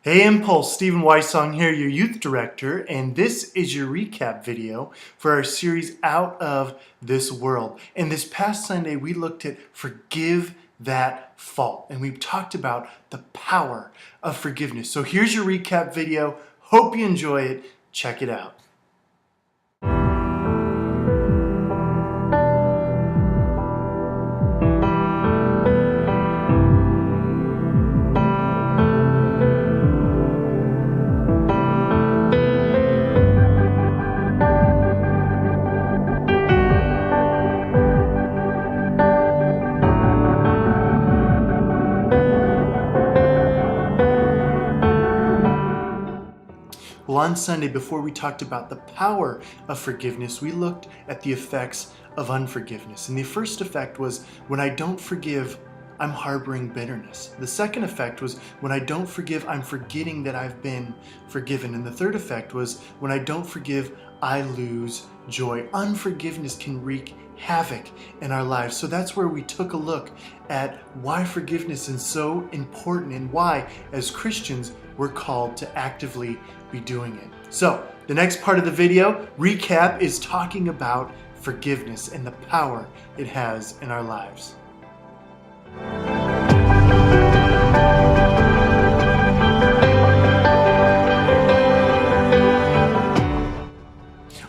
Hey Impulse, Stephen Wysong here, your youth director, and this is your recap video for our series Out of This World. And this past Sunday, we looked at Forgive That Fault, and we've talked about the power of forgiveness. So here's your recap video. Hope you enjoy it. Check it out. Well, on Sunday, before we talked about the power of forgiveness, we looked at the effects of unforgiveness. And the first effect was, when I don't forgive, I'm harboring bitterness. The second effect was, when I don't forgive, I'm forgetting that I've been forgiven. And the third effect was, when I don't forgive, I lose joy. Unforgiveness can wreak havoc in our lives. So that's where we took a look at why forgiveness is so important and why, as Christians, we're called to actively be doing it. So the next part of the video recap is talking about forgiveness and the power it has in our lives.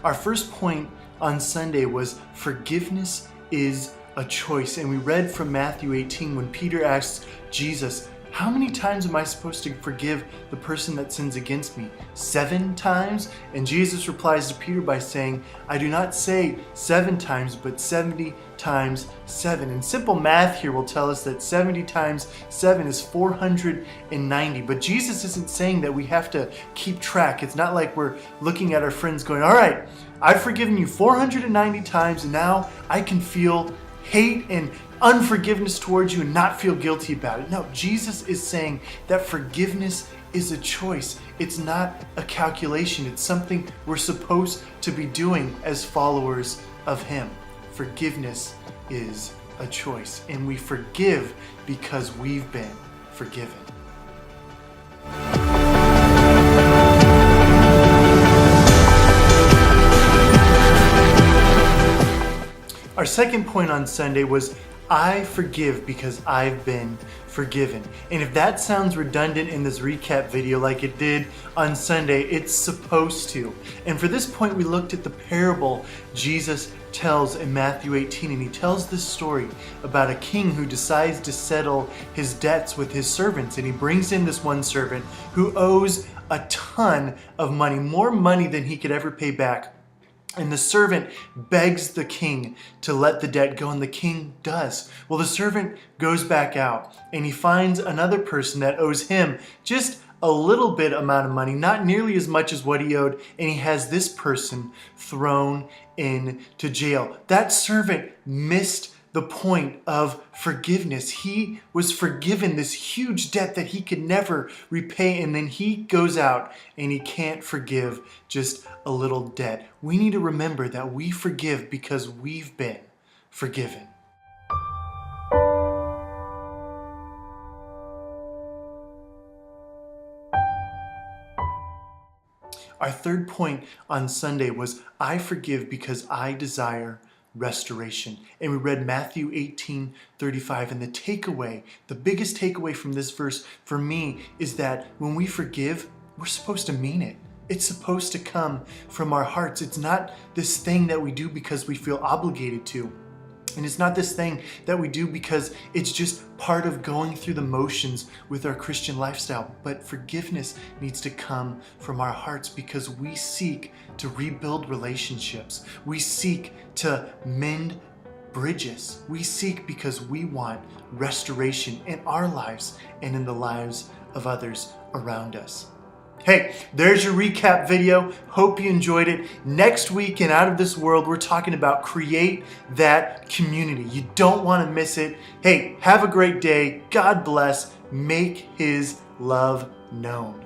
Our first point on Sunday was forgiveness is a choice. And we read from Matthew 18 when Peter asks Jesus, how many times am I supposed to forgive the person that sins against me? 7 times? And Jesus replies to Peter by saying, I do not say 7 times, but 70 times 7. And simple math here will tell us that 70 times 7 is 490. But Jesus isn't saying that we have to keep track. It's not like we're looking at our friends going, all right, I've forgiven you 490 times, and now I can feel hate and unforgiveness towards you and not feel guilty about it. No, Jesus is saying that forgiveness is a choice. It's not a calculation. It's something we're supposed to be doing as followers of Him. Forgiveness is a choice, and we forgive because we've been forgiven. Our second point on Sunday was, I forgive because I've been forgiven. And if that sounds redundant in this recap video like it did on Sunday, it's supposed to. And for this point, we looked at the parable Jesus tells in Matthew 18, and he tells this story about a king who decides to settle his debts with his servants. And he brings in this one servant who owes a ton of money, more money than he could ever pay back. And the servant begs the king to let the debt go, and the king does. Well, the servant goes back out, and he finds another person that owes him just a little bit amount of money, not nearly as much as what he owed, and he has this person thrown into jail. That servant missed the point of forgiveness. He was forgiven this huge debt that he could never repay, and then he goes out and he can't forgive just a little debt. We need to remember that we forgive because we've been forgiven. Our third point on Sunday was, I forgive because I desire restoration. And we read Matthew 18:35, and the biggest takeaway from this verse for me is that when we forgive, we're supposed to mean it. It's supposed to come from our hearts. It's not this thing that we do because we feel obligated to. And it's not this thing that we do because it's just part of going through the motions with our Christian lifestyle. But forgiveness needs to come from our hearts because we seek to rebuild relationships. We seek to mend bridges. We seek because we want restoration in our lives and in the lives of others around us. Hey, there's your recap video. Hope you enjoyed it. Next week in Out of This World, we're talking about create that community. You don't want to miss it. Hey, have a great day. God bless. Make His love known.